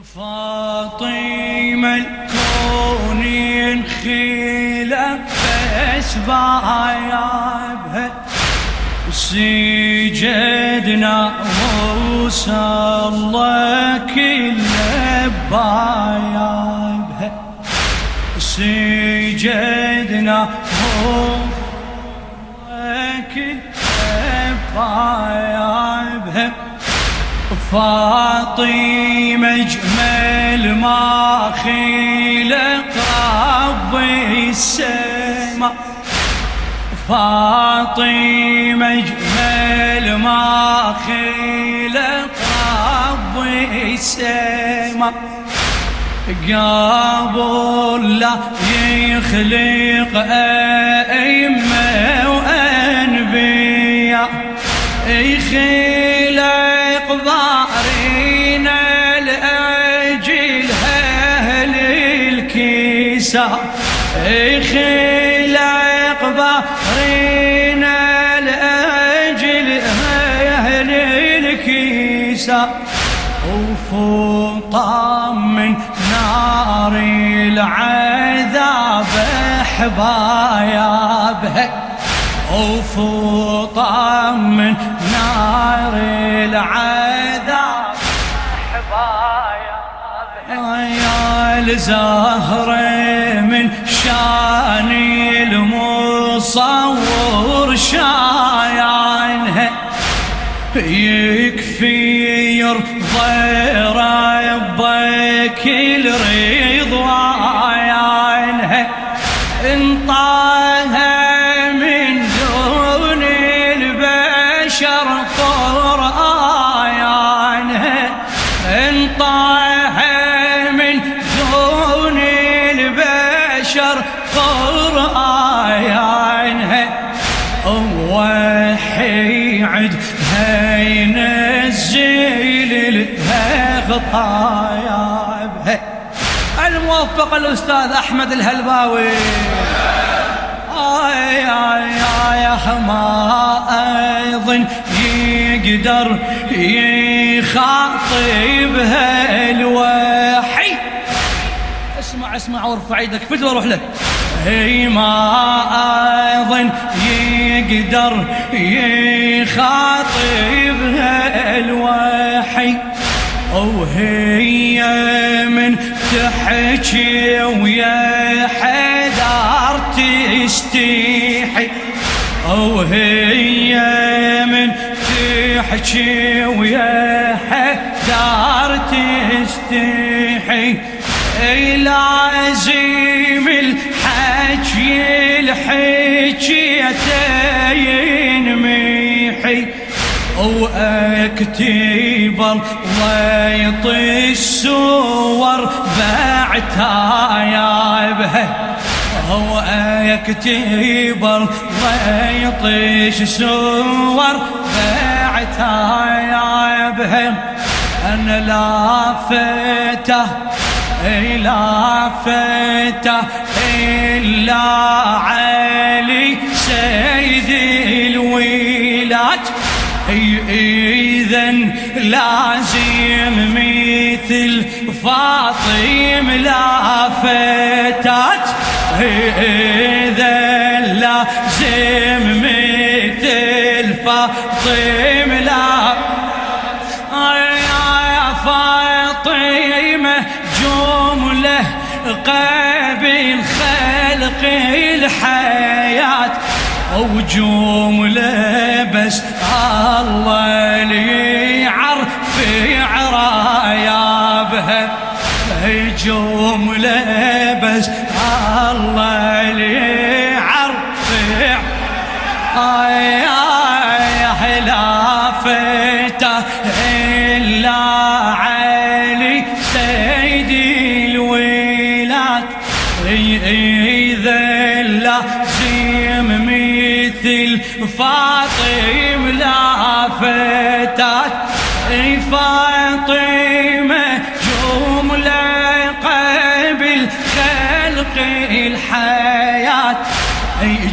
فاطمة الكون ينخلق بس بعيابها وسجدنا وصلى كله بعيابها سجدنا كله بعيابها فاطمة أجمل ما خلق ربي السما فاطمة أجمل ما خلق ربي السما قبل لا يخلق أئمة وأنبياء يخلق ضارين لأجل أهل الكساء يخلق ضارين لأجل أهل الكساء وفوطا من نار العذاب حبايبها وفوطا من نار العذاب حبايبها يا الزهرة من شان المصور شاينها يكفي يرضى ربك الرضوانها انطاها من دون البشر قرآنها انطاها من دون البشر قرآنها وحي عدها ينزل لها خطايابها الموفق الأستاذ أحمد الهلباوي يا ما أيضا يقدر يخاطبها الوحي اسمع وارفع ايدك فدوى واروح له هي ما أيضا يقدر يخاطبها الوحي وهي من تحكي ويا حدار تستحي وهي من تحكي ويا حدار تستحي لازم الحكي ينمحي واكتب الله يطي الصور بعتايبها واكتب الله يطي الصور بعتايبها انا لا فتى إلا علي سيد الولاد إذن لازم مثل فاطم لا فتات إذن لازم مثل فاطم لا يا فاطمة جملة قبل خلق الحياة وجملة بس الله اللي يعرف عرايابها جملة بس الله اللي يعرف يا حلافته إلا علي سيد الولاد إذا لازم مثل فاطم لا فتات فاطمة جملة قبل خلق الحياة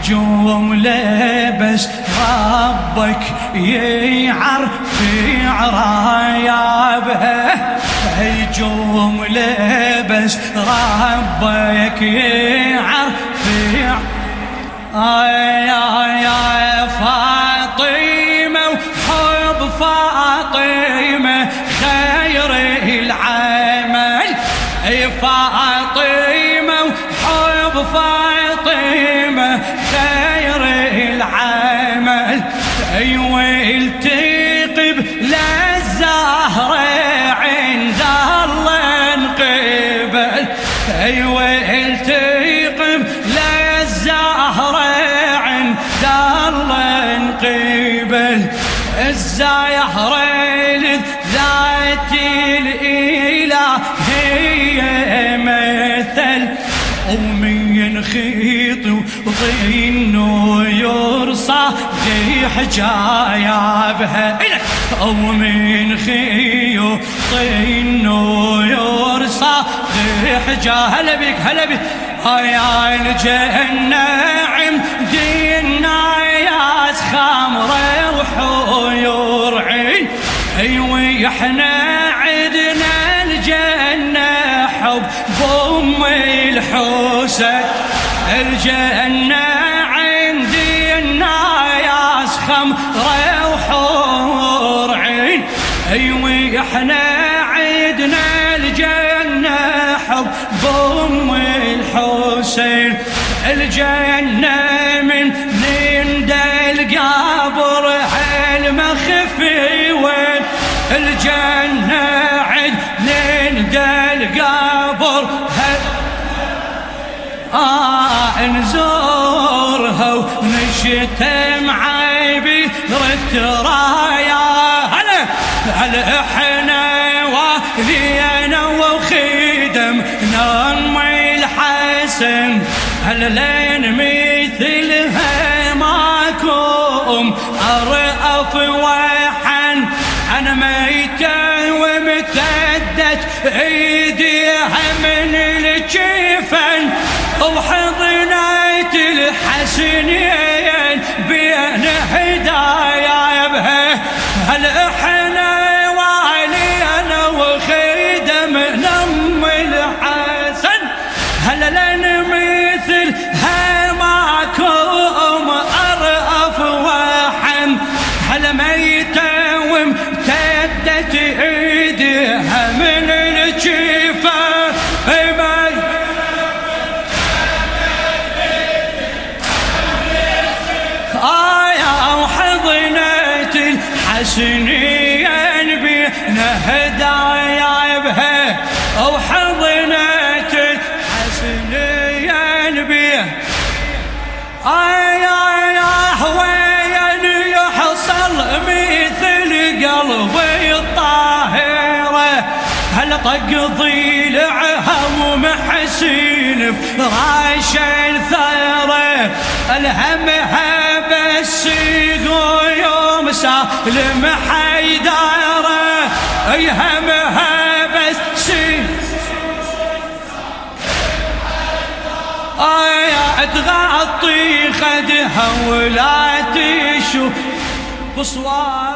جملة بس ربك يعرف عرايابها جملة بس ربك يعرف يا فاطمة وحب فاطمة خير العمل فاطمة وحب فاطمة خير العمل أيوة التقب للزهرة عند الله نقبل أيوة التقب للزهرة عند الله نقبل الزهرة ذات الإله هي مثل ومن خيط وطينه يرصى في حجايا بها ومن خيط طينه يرصى في حجايا هلا بك هلا بك يا الجنة عمدينا يا خمرة وحيور عين ايوه احنا عدنا الجنة حب بأم الحسن الجنة عندنا يا خمرة وحور عين ايوه احنا عدنا الجنة حب بأم الحسين الجنة من القبر هالمخفي وين الجنة عند القبر نزورها ونشتم عيبي رترايا هلا احنا والينا وخدم نمي الحسن هلا لين مثلها ماكم ارأف وحن انا ميتة وامتدت ايديها من الجفن وحضنت الحسنين بين هدايا بها هل احنا وعلينا وخدم نم الحسن هل لن مثل هماكم ارأف وحم هل ميتة وامتدت ايديها من الجفن وحضنت الحسنين بينا هدايا بها وحضنت الحسنين بينا وين يحصل مثل قلبي الطاهرة هل تقضي لعها ومحسين فراش الثرى الهمها بس يوم سالم حيدارة يهمها بس تغطي خدها ولا تشوف بصوار